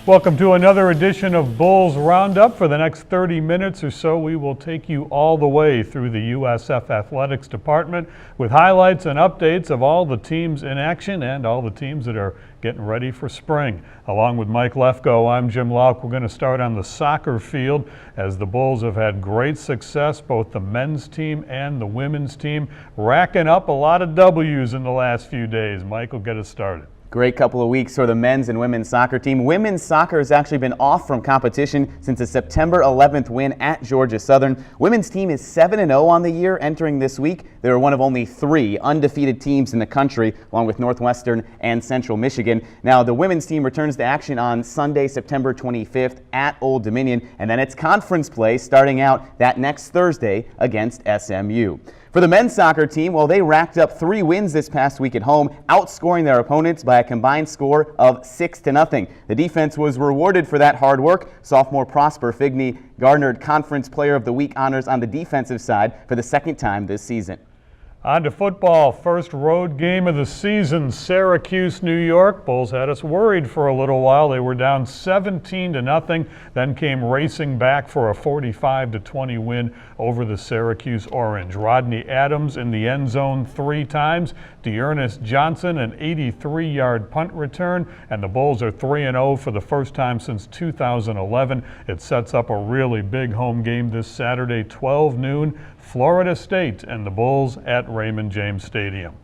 Welcome to another edition of Bulls Roundup. For the next 30 minutes or so, we will take you all the way through the USF Athletics Department with highlights and updates of all the teams in action and all the teams that are getting ready for spring. Along with Mike Lefko, I'm Jim Lauk. We're going to start on the soccer field as the Bulls have had great success, both the men's team and the women's team, racking up a lot of W's in the last few days. Mike will get us started. Great couple of weeks for the men's and women's soccer team. Women's soccer has actually been off from competition since a September 11th win at Georgia Southern. Women's team is 7-0 on the year entering this week. They are one of only 3 undefeated teams in the country, along with Northwestern and Central Michigan. Now, the women's team returns to action on Sunday, September 25th at Old Dominion, and then it's conference play starting out that next Thursday against SMU. For the men's soccer team, well, they racked up 3 wins this past week at home, outscoring their opponents by a combined score of 6-0. The defense was rewarded for that hard work. Sophomore Prosper Figney garnered Conference Player of the Week honors on the defensive side for the second time this season. On to football. First road game of the season, Syracuse, New York. Bulls had us worried for a little while. They were down 17-0, then came racing back for a 45-20 win over the Syracuse Orange. Rodney Adams in the end zone 3 times. Dearness Johnson an 83-yard punt return, and the Bulls are 3-0 for the first time since 2011. It sets up a really big home game this Saturday, 12 noon. Florida State and the Bulls at Raymond James Stadium.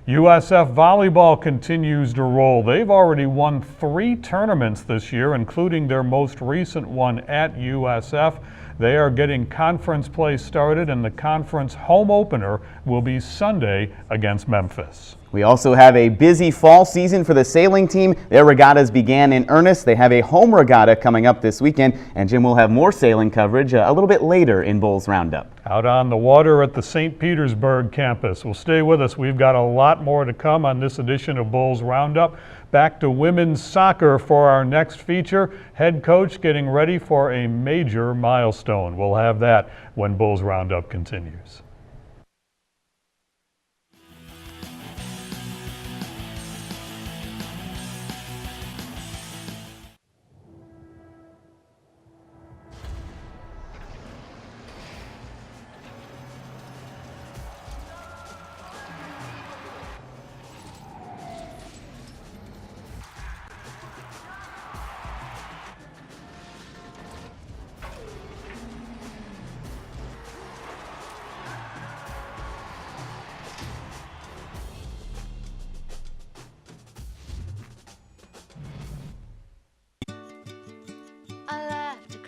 USF volleyball continues to roll. They've already won 3 tournaments this year, including their most recent one at USF. They are getting conference play started, and the conference home opener will be Sunday against Memphis. We also have a busy fall season for the sailing team. Their regattas began in earnest. They have a home regatta coming up this weekend, and Jim will have more sailing coverage a little bit later in Bulls Roundup. Out on the water at the St. Petersburg campus. Well, stay with us. We've got a lot more to come on this edition of Bulls Roundup. Back to women's soccer for our next feature. Head coach getting ready for a major milestone. We'll have that when Bulls Roundup continues.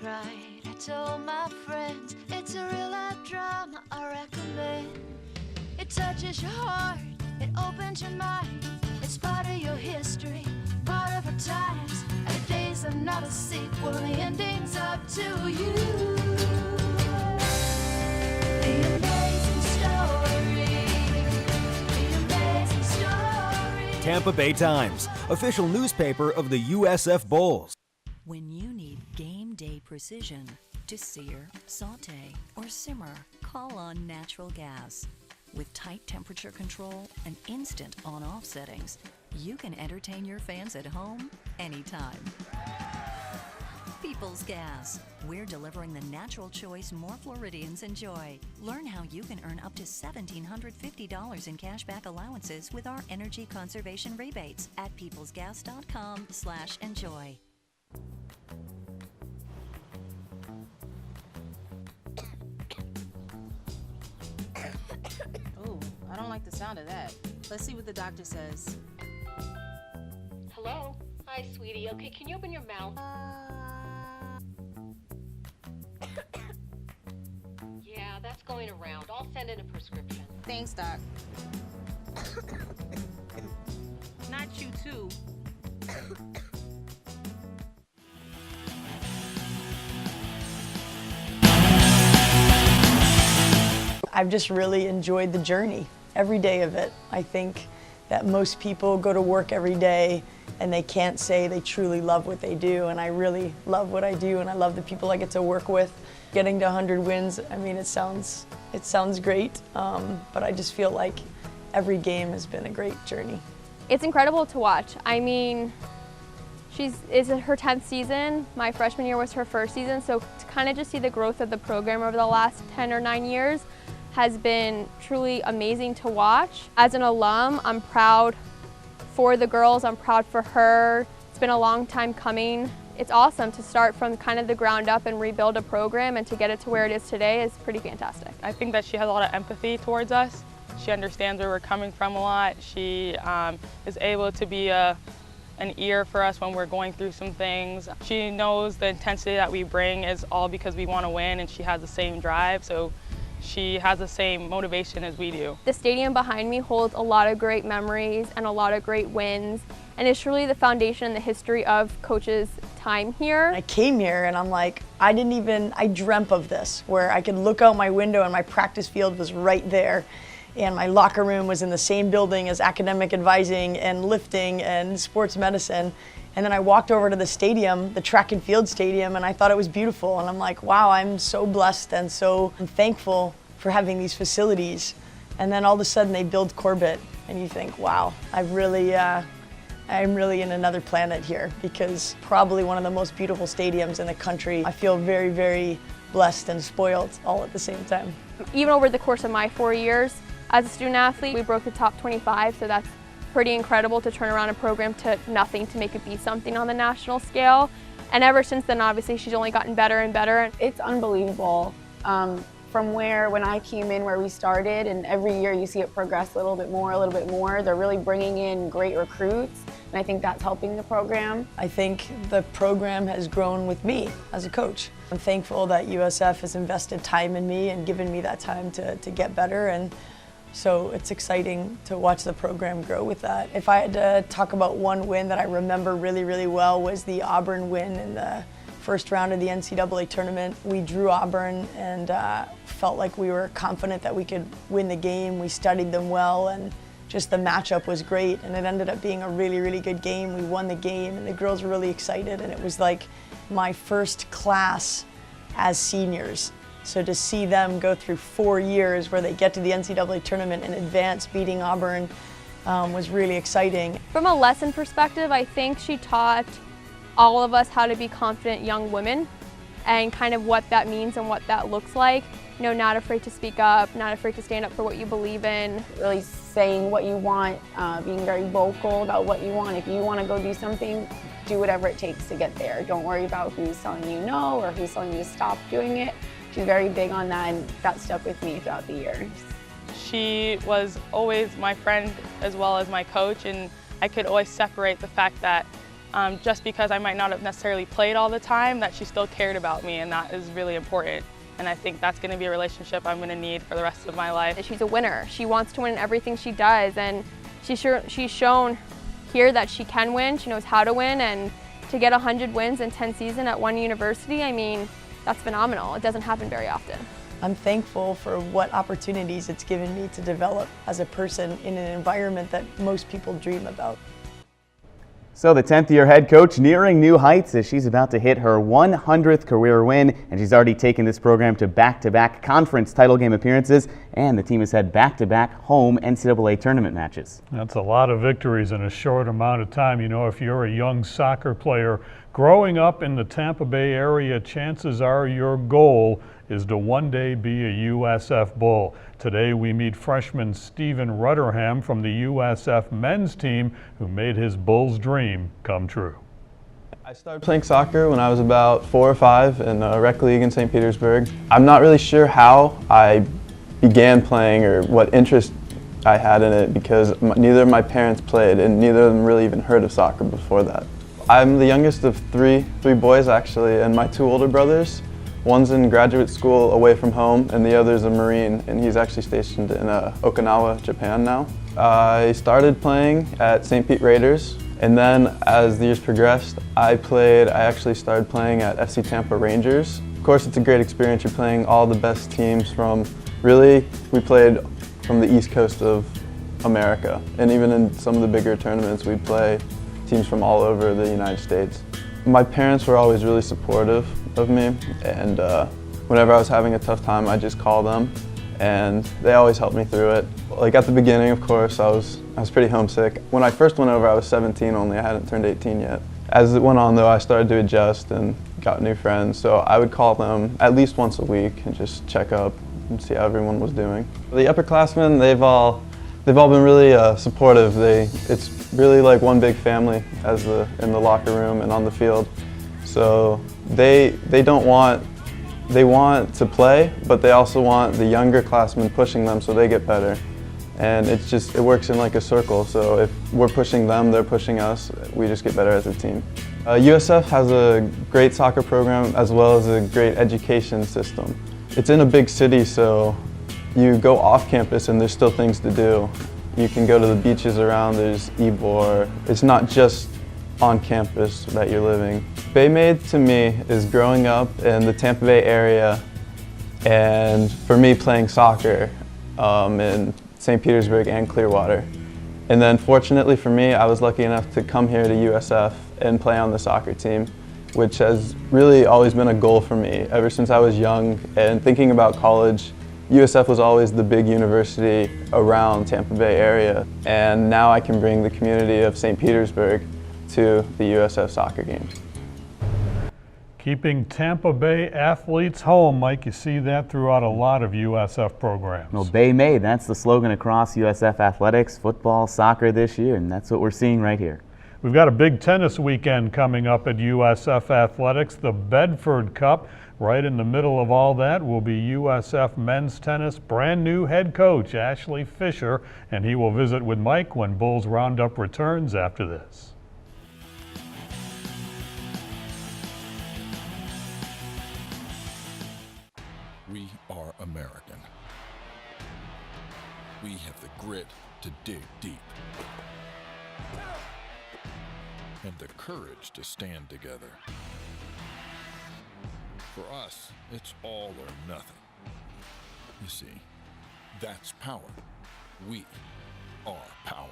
I told my friends it's a real life drama I recommend. It touches your heart, it opens your mind. It's part of your history, part of our times. And the days are not a sequel, the ending's up to you. The amazing story, the amazing story. Tampa Bay Times, official newspaper of the USF Bulls. When you need game day precision to sear, saute, or simmer, call on natural gas. With tight temperature control and instant on-off settings, you can entertain your fans at home anytime. People's Gas. We're delivering the natural choice more Floridians enjoy. Learn how you can earn up to $1,750 in cashback allowances with our energy conservation rebates at peoplesgas.com/enjoy. Oh, I don't like the sound of that. Let's see what the doctor says. Hello? Hi, sweetie. Okay, can you open your mouth? Yeah, that's going around. I'll send in a prescription. Thanks, Doc. Not you, too. I've just really enjoyed the journey, every day of it. I think that most people go to work every day and they can't say they truly love what they do, and I really love what I do, and I love the people I get to work with. Getting to 100 wins, I mean, it sounds great, but I just feel like every game has been a great journey. It's incredible to watch. I mean, It's her 10th season. My freshman year was her first season, so to kind of just see the growth of the program over the last 10 or 9 years has been truly amazing to watch. As an alum, I'm proud for the girls, I'm proud for her. It's been a long time coming. It's awesome to start from kind of the ground up and rebuild a program, and to get it to where it is today is pretty fantastic. I think that she has a lot of empathy towards us. She understands where we're coming from a lot. She is able to be an ear for us when we're going through some things. She knows the intensity that we bring is all because we want to win, and she has the same drive, so she has the same motivation as we do. The stadium behind me holds a lot of great memories and a lot of great wins, and it's truly the foundation and the history of Coach's time here. I came here and I'm like, I dreamt of this, where I could look out my window and my practice field was right there. And my locker room was in the same building as academic advising and lifting and sports medicine. And then I walked over to the stadium, the track and field stadium, and I thought it was beautiful. And I'm like, wow, I'm so blessed and I'm thankful for having these facilities. And then all of a sudden they build Corbett, and you think, wow, I'm really in another planet here, because probably one of the most beautiful stadiums in the country. I feel very, very blessed and spoiled all at the same time. Even over the course of my 4 years as a student athlete, we broke the top 25, so that's pretty incredible to turn around a program to nothing to make it be something on the national scale. And ever since then, obviously, she's only gotten better and better. It's unbelievable. From when I came in, where we started, and every year you see it progress a little bit more. They're really bringing in great recruits, and I think that's helping the program. I think the program has grown with me as a coach. I'm thankful that USF has invested time in me and given me that time to get better, and so it's exciting to watch the program grow with that. If I had to talk about one win that I remember really, really well, was the Auburn win in the first round of the NCAA tournament. We drew Auburn and felt like we were confident that we could win the game. We studied them well, and just the matchup was great, and it ended up being a really, really good game. We won the game, and the girls were really excited, and it was like my first class as seniors. So to see them go through 4 years where they get to the NCAA tournament and advance, beating Auburn, was really exciting. From a lesson perspective, I think she taught all of us how to be confident young women, and kind of what that means and what that looks like. You know, not afraid to speak up, not afraid to stand up for what you believe in. Really saying what you want, being very vocal about what you want. If you want to go do something, do whatever it takes to get there. Don't worry about who's telling you no or who's telling you to stop doing it. She's very big on that, and that stuck with me throughout the years. She was always my friend as well as my coach, and I could always separate the fact that just because I might not have necessarily played all the time, that she still cared about me, and that is really important. And I think that's going to be a relationship I'm going to need for the rest of my life. She's a winner. She wants to win in everything she does, and she's shown here that she can win. She knows how to win, and to get 100 wins in 10 seasons at one university, I mean, that's phenomenal. It doesn't happen very often. I'm thankful for what opportunities it's given me to develop as a person in an environment that most people dream about. So the 10th year head coach nearing new heights as she's about to hit her 100th career win, and she's already taken this program to back-to-back conference title game appearances, and the team has had back-to-back home NCAA tournament matches. That's a lot of victories in a short amount of time. You know, if you're a young soccer player growing up in the Tampa Bay area, chances are your goal is to one day be a USF Bull. Today we meet freshman Stephen Rutterham from the USF men's team, who made his Bulls dream come true. I started playing soccer when I was about 4 or 5 in a rec league in St. Petersburg. I'm not really sure how I began playing or what interest I had in it, because neither of my parents played, and neither of them really even heard of soccer before that. I'm the youngest of three boys actually, and my 2 older brothers. One's in graduate school away from home, and the other's a Marine, and he's actually stationed in Okinawa, Japan now. I started playing at St. Pete Raiders, and then as the years progressed, I actually started playing at FC Tampa Rangers. Of course, it's a great experience. You're playing all the best teams from, really, we played from the East Coast of America, and even in some of the bigger tournaments, we'd play teams from all over the United States. My parents were always really supportive of me, and whenever I was having a tough time, I'd just call them, and they always helped me through it. Like at the beginning, of course, I was pretty homesick. When I first went over, I was 17 only. I hadn't turned 18 yet. As it went on though, I started to adjust and got new friends, so I would call them at least once a week and just check up and see how everyone was doing. The upperclassmen, they've all been really supportive. It's really like one big family in the locker room and on the field. So they want to play, but they also want the younger classmen pushing them so they get better. And it works in like a circle. So if we're pushing them, they're pushing us, we just get better as a team. USF has a great soccer program as well as a great education system. It's in a big city, so you go off campus and there's still things to do. You can go to the beaches around, there's Ybor. It's not just on campus that you're living. Baymaid to me is growing up in the Tampa Bay area, and for me playing soccer in St. Petersburg and Clearwater. And then fortunately for me, I was lucky enough to come here to USF and play on the soccer team, which has really always been a goal for me ever since I was young. And thinking about college, USF was always the big university around Tampa Bay area. And now I can bring the community of St. Petersburg to the USF soccer games. Keeping Tampa Bay athletes home, Mike. You see that throughout a lot of USF programs. Well, Bay Made, that's the slogan across USF athletics, football, soccer this year, and that's what we're seeing right here. We've got a big tennis weekend coming up at USF Athletics, the Bedford Cup. Right in the middle of all that will be USF men's tennis brand new head coach Ashley Fisher, and he will visit with Mike when Bulls Roundup returns after this. We are American. We have the grit to dig deep and the courage to stand together. For us, it's all or nothing. You see, that's power. We are power.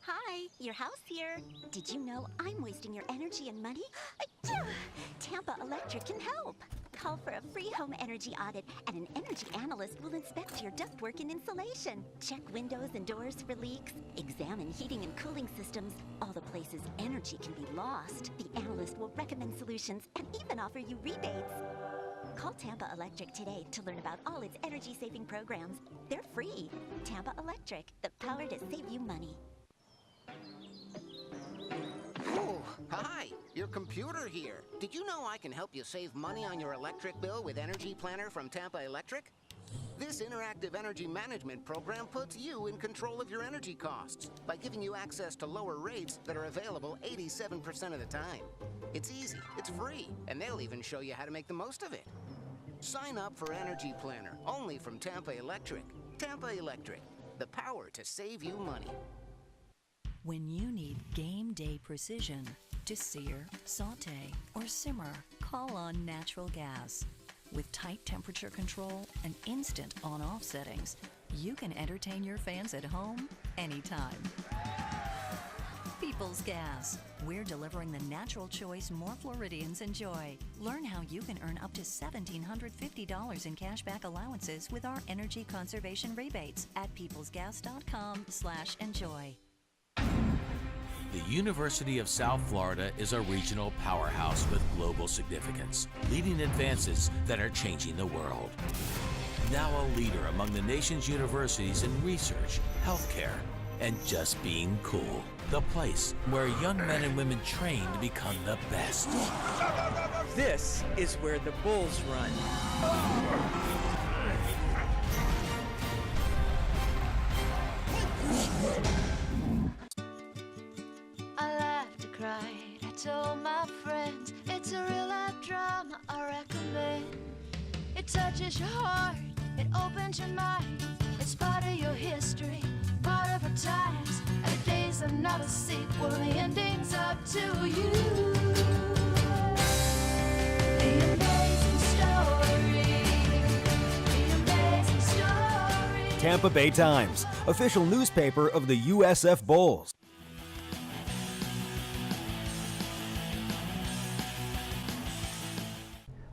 Hi, your house here. Did you know I'm wasting your energy and money? Tampa Electric can help. Call for a free home energy audit, and an energy analyst will inspect your ductwork and insulation. Check windows and doors for leaks. Examine heating and cooling systems. All the places energy can be lost. The analyst will recommend solutions and even offer you rebates. Call Tampa Electric today to learn about all its energy-saving programs. They're free. Tampa Electric, the power to save you money. Oh, hi, your computer here. Did you know I can help you save money on your electric bill with Energy Planner from Tampa Electric? This interactive energy management program puts you in control of your energy costs by giving you access to lower rates that are available 87% of the time. It's easy, it's free, and they'll even show you how to make the most of it. Sign up for Energy Planner, only from Tampa Electric. Tampa Electric, the power to save you money. When you need game day precision to sear, saute, or simmer, call on natural gas. With tight temperature control and instant on-off settings, you can entertain your fans at home anytime. People's Gas. We're delivering the natural choice more Floridians enjoy. Learn how you can earn up to $1,750 in cashback allowances with our energy conservation rebates at peoplesgas.com/enjoy. The University of South Florida is a regional powerhouse with global significance, leading advances that are changing the world. Now a leader among the nation's universities in research, healthcare, and just being cool. The place where young men and women train to become the best. This is where the Bulls run. I laughed, I cried, I told my friends it's a real life drama I recommend. It touches your heart, it opens your mind. It's part of your history, part of our times. And the days are not a sequel, the ending's up to you. The amazing story, the amazing story. Tampa Bay Times, official newspaper of the USF Bulls.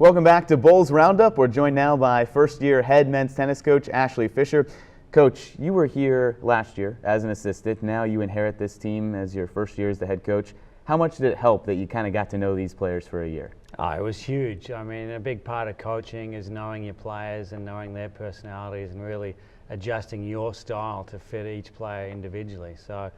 Welcome back to Bulls Roundup. We're joined now by first-year head men's tennis coach Ashley Fisher. Coach, you were here last year as an assistant. Now you inherit this team as your first year as the head coach. How much did it help that you kind of got to know these players for a year? Oh, it was huge. I mean, a big part of coaching is knowing your players and knowing their personalities and really adjusting your style to fit each player individually. So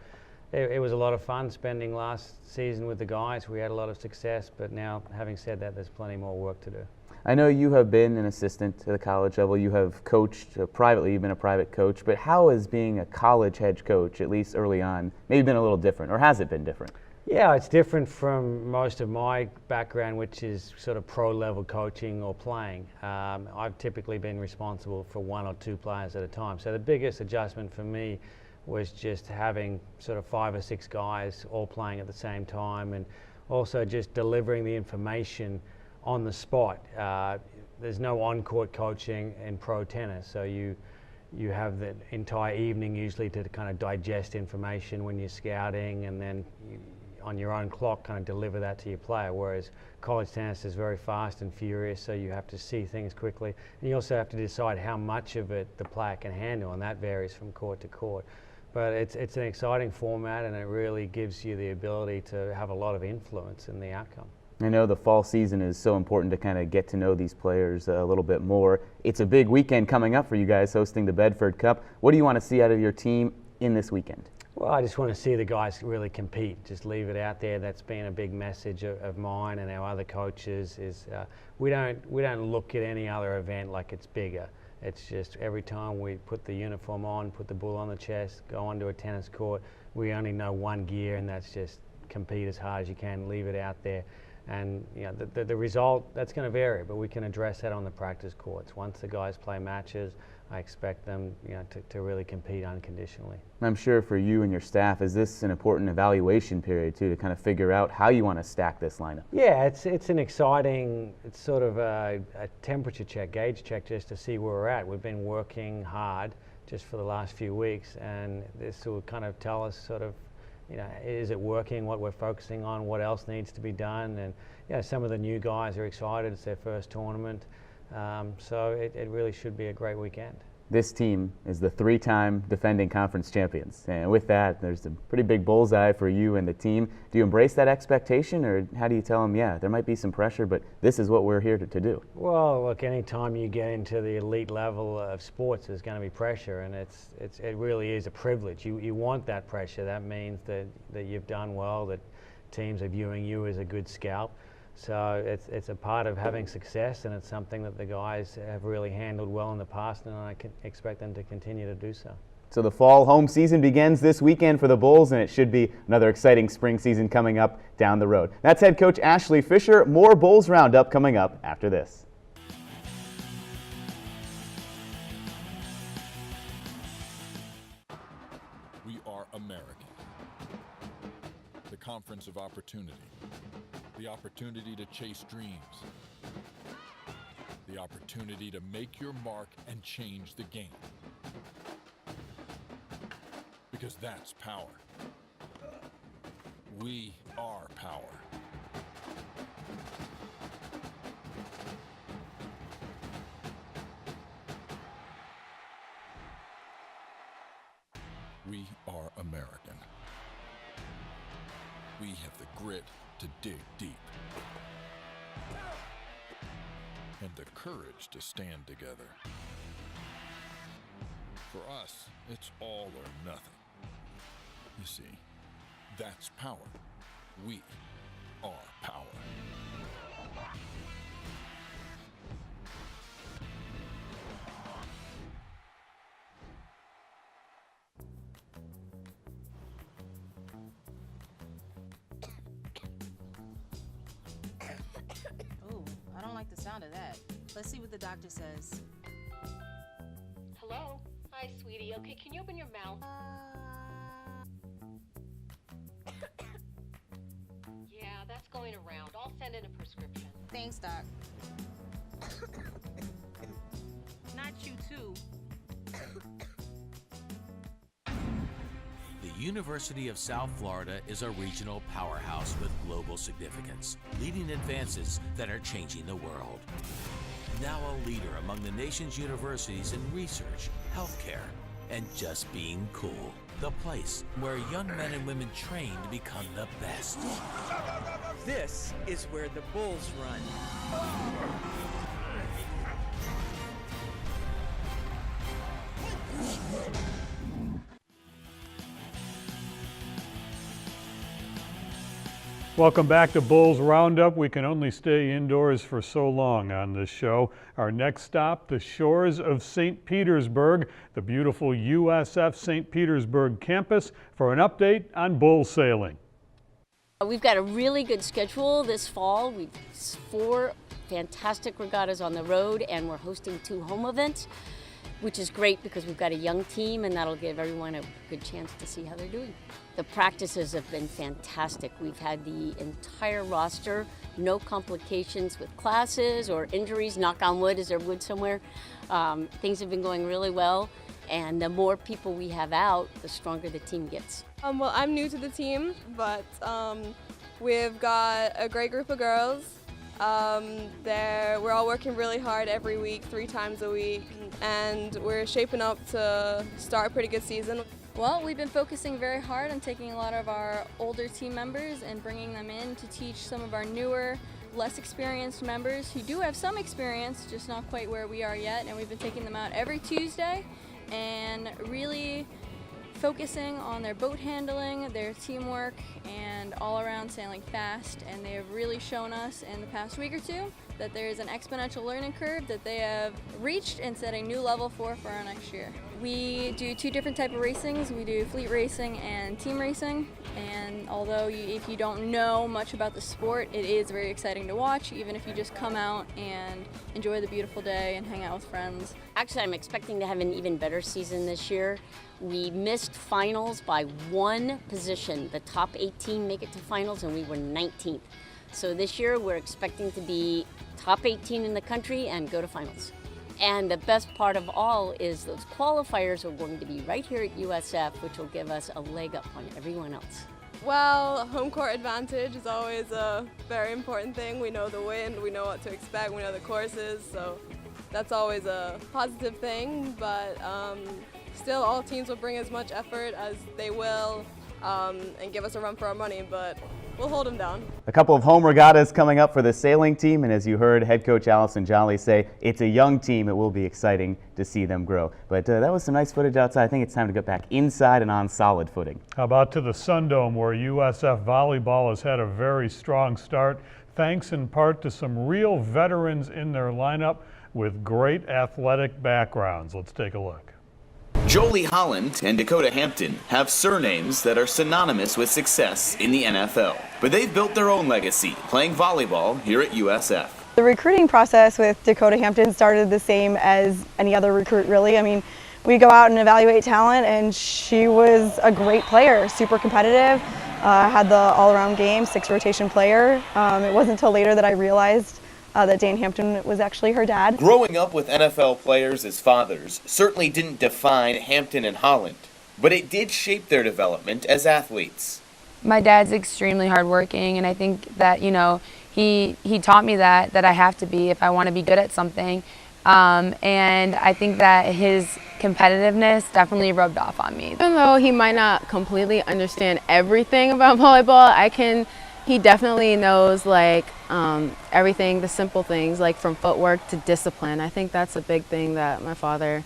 it was a lot of fun spending last season with the guys. We had a lot of success, but now, having said that, there's plenty more work to do. I know you have been an assistant at the college level. You have coached privately. You've been a private coach. But how has being a college head coach, at least early on, maybe been a little different, or has it been different? Yeah, it's different from most of my background, which is sort of pro-level coaching or playing. I've typically been responsible for one or two players at a time. So the biggest adjustment for me was just having sort of 5 or 6 guys all playing at the same time, and also just delivering the information on the spot. There's no on-court coaching in pro tennis, so you have the entire evening usually to kind of digest information when you're scouting, and then on your own clock kind of deliver that to your player, whereas college tennis is very fast and furious, so you have to see things quickly, and you also have to decide how much of it the player can handle, and that varies from court to court. But it's an exciting format, and it really gives you the ability to have a lot of influence in the outcome. I know the fall season is so important to kind of get to know these players a little bit more. It's a big weekend coming up for you guys hosting the Bedford Cup. What do you want to see out of your team in this weekend? Well, I just want to see the guys really compete. Just leave it out there. That's been a big message of mine and our other coaches. Is we don't look at any other event like it's bigger. It's just every time we put the uniform on, put the bull on the chest, go onto a tennis court, we only know one gear, and that's just compete as hard as you can, leave it out there. And you know, the result, that's going to vary, but we can address that on the practice courts. Once the guys play matches, I expect them to really compete unconditionally. I'm sure for you and your staff, is this an important evaluation period too, to kind of figure out how you want to stack this lineup? Yeah, it's an exciting, it's sort of a temperature check, gauge check, just to see where we're at. We've been working hard just for the last few weeks, and this will kind of tell us sort of, is it working, what we're focusing on, what else needs to be done. And some of the new guys are excited. It's their first tournament. So it really should be a great weekend. This team is the 3-time defending conference champions. And with that, there's a pretty big bullseye for you and the team. Do you embrace that expectation, or how do you tell them, yeah, there might be some pressure, but this is what we're here to do? Well, look, anytime you get into the elite level of sports, there's going to be pressure, and it really is a privilege. You want that pressure. That means that you've done well, that teams are viewing you as a good scout. So it's a part of having success, and it's something that the guys have really handled well in the past, and I can expect them to continue to do so. So the fall home season begins this weekend for the Bulls, and it should be another exciting spring season coming up down the road. That's head coach Ashley Fisher. More Bulls Roundup coming up after this. We are American. The conference of opportunity. The opportunity to chase dreams. The opportunity to make your mark and change the game. Because that's power. We are power. We are American. We have the grit to dig deep. And the courage to stand together. For us, it's all or nothing. You see, that's power. We are power. Ooh, I don't like the sound of that. Let's see what the doctor says. Hello? Hi, sweetie. Okay, can you open your mouth? Yeah, that's going around. I'll send in a prescription. Thanks, Doc. Not you, too. The University of South Florida is a regional powerhouse with global significance, leading advances that are changing the world. Now a leader among the nation's universities in research, healthcare, and just being cool. The place where young men and women train to become the best. This is where the bulls run. Welcome back to Bulls Roundup. We can only stay indoors for so long on this show. Our next stop, the shores of St. Petersburg, the beautiful USF St. Petersburg campus, for an update on bull sailing. We've got a really good schedule this fall. We've 4 fantastic regattas on the road, and we're hosting 2 home events, which is great because we've got a young team, and that'll give everyone a good chance to see how they're doing. The practices have been fantastic. We've had the entire roster, no complications with classes or injuries, knock on wood, is there wood somewhere? Things have been going really well, and the more people we have out, the stronger the team gets. Well, I'm new to the team, but we've got a great group of girls. We're all working really hard every week, 3 times a week, and we're shaping up to start a pretty good season. Well, we've been focusing very hard on taking a lot of our older team members and bringing them in to teach some of our newer, less experienced members who do have some experience, just not quite where we are yet. And we've been taking them out every Tuesday and really focusing on their boat handling, their teamwork, and all around sailing fast. And they have really shown us in the past week or 2 that there is an exponential learning curve that they have reached and set a new level for our next year. We do 2 different types of racings. We do fleet racing and team racing. And although if you don't know much about the sport, it is very exciting to watch, even if you just come out and enjoy the beautiful day and hang out with friends. Actually, I'm expecting to have an even better season this year. We missed finals by 1 position. The top 18 make it to finals, and we were 19th. So this year, we're expecting to be top 18 in the country and go to finals. And the best part of all is those qualifiers are going to be right here at USF, which will give us a leg up on everyone else. Well, home court advantage is always a very important thing. We know the wind, we know what to expect, we know the courses, so that's always a positive thing. But still, all teams will bring as much effort as they will and give us a run for our money, but we'll hold them down. A couple of home regattas coming up for the sailing team, and as you heard head coach Allison Jolly say, it's a young team. It will be exciting to see them grow. But that was some nice footage outside. I think it's time to get back inside and on solid footing. How about to the Sundome, where USF volleyball has had a very strong start, thanks in part to some real veterans in their lineup with great athletic backgrounds. Let's take a look. Jolie Holland and Dakota Hampton have surnames that are synonymous with success in the NFL, but they've built their own legacy playing volleyball here at USF. The recruiting process with Dakota Hampton started the same as any other recruit, really. I mean, we go out and evaluate talent, and she was a great player, super competitive, had the all-around game, 6 rotation player. It wasn't until later that I realized that Dan Hampton was actually her dad. Growing up with NFL players as fathers certainly didn't define Hampton and Holland, but it did shape their development as athletes. My dad's extremely hardworking, and I think that, you know, he taught me that I have to be if I want to be good at something. And I think that his competitiveness definitely rubbed off on me. Even though he might not completely understand everything about volleyball, he definitely knows like everything, the simple things like from footwork to discipline. I think that's a big thing that my father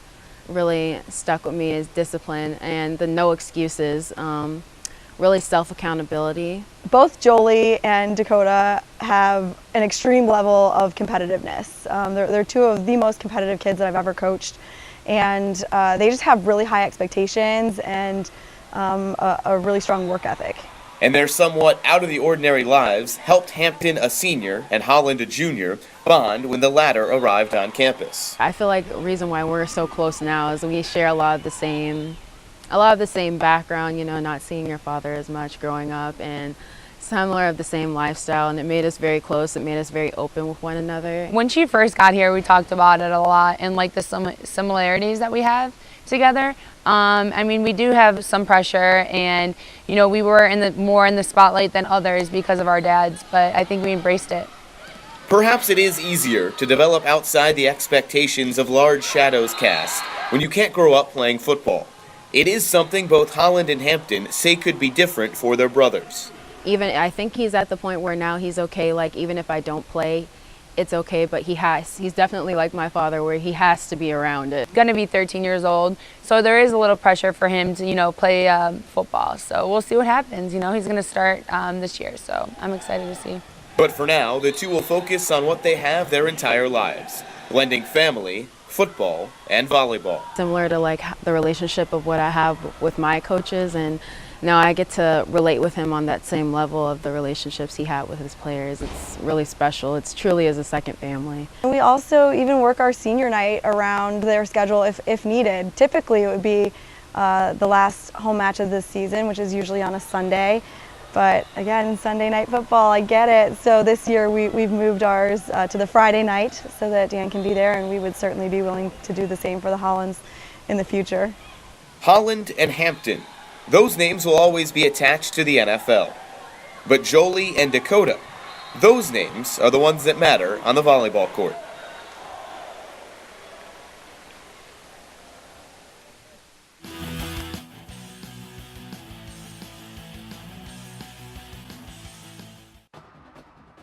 really stuck with me, is discipline and the no excuses, really self-accountability. Both Jolie and Dakota have an extreme level of competitiveness. They're 2 of the most competitive kids that I've ever coached, and they just have really high expectations and a really strong work ethic. And their somewhat out-of-the-ordinary lives helped Hampton, a senior, and Holland, a junior, bond when the latter arrived on campus. I feel like the reason why we're so close now is we share a lot of the same background, you know, not seeing your father as much growing up, and similar of the same lifestyle, and it made us very close. It made us very open with one another. When she first got here, we talked about it a lot and like the similarities that we have, together. I mean, we do have some pressure, and you know, we were more in the spotlight than others because of our dads, but I think we embraced it. Perhaps it is easier to develop outside the expectations of large shadows cast when you can't grow up playing football. It is something both Holland and Hampton say could be different for their brothers. Even I think he's at the point where now he's okay, like even if I don't play, it's okay, but he's definitely like my father where he has to be around it. Going to be 13 years old, so there is a little pressure for him to, you know, play football. So we'll see what happens. You know, he's going to start this year, so I'm excited to see. But for now, the two will focus on what they have their entire lives, blending family, football, and volleyball. Similar to like the relationship of what I have with my coaches, and now I get to relate with him on that same level of the relationships he had with his players. It's really special. It's truly as a second family. We also even work our senior night around their schedule if needed. Typically it would be the last home match of this season, which is usually on a Sunday. But again, Sunday night football, I get it. So this year we've moved ours to the Friday night so that Dan can be there, and we would certainly be willing to do the same for the Hollands in the future. Holland and Hampton. Those names will always be attached to the NFL. But Jolie and Dakota, those names are the ones that matter on the volleyball court.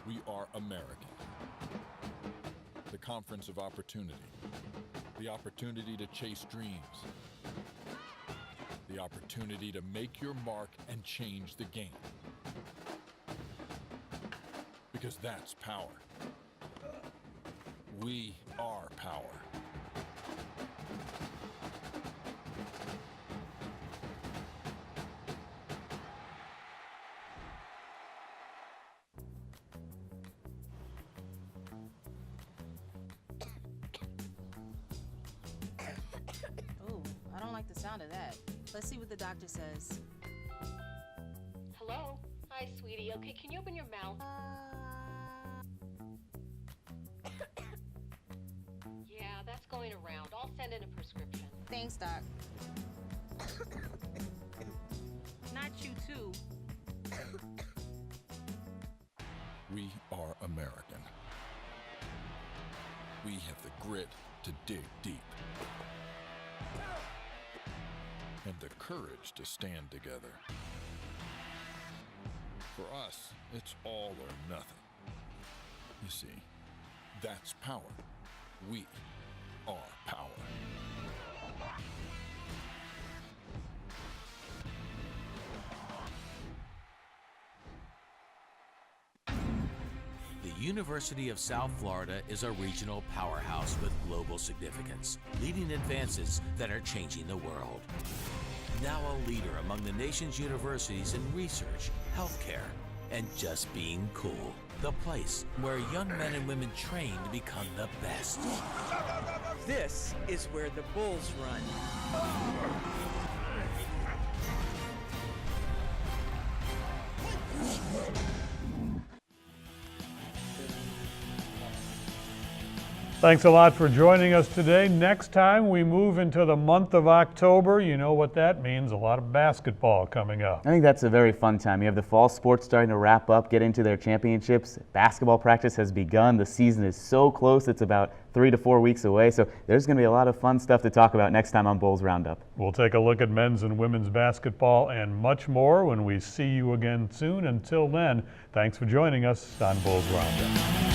We are American. The conference of opportunity. The opportunity to chase dreams. The opportunity to make your mark and change the game. Because that's power. We are power. Ooh, I don't like the sound of that. Let's see what the doctor says. Hello? Hi, sweetie. Okay, can you open your mouth? Yeah, that's going around. I'll send in a prescription. Thanks, Doc. Not you, too. We are American. We have the grit to dig deep. And the courage to stand together. For us, it's all or nothing. You see, that's power. We are power. The University of South Florida is a regional powerhouse with global significance, leading advances that are changing the world. Now a leader among the nation's universities in research, healthcare, and just being cool. The place where young men and women train to become the best. This is where the bulls run. Thanks a lot for joining us today. Next time we move into the month of October. You know what that means, a lot of basketball coming up. I think that's a very fun time. You have the fall sports starting to wrap up, get into their championships. Basketball practice has begun. The season is so close, it's about 3 to 4 weeks away. So there's going to be a lot of fun stuff to talk about next time on Bulls Roundup. We'll take a look at men's and women's basketball and much more when we see you again soon. Until then, thanks for joining us on Bulls Roundup.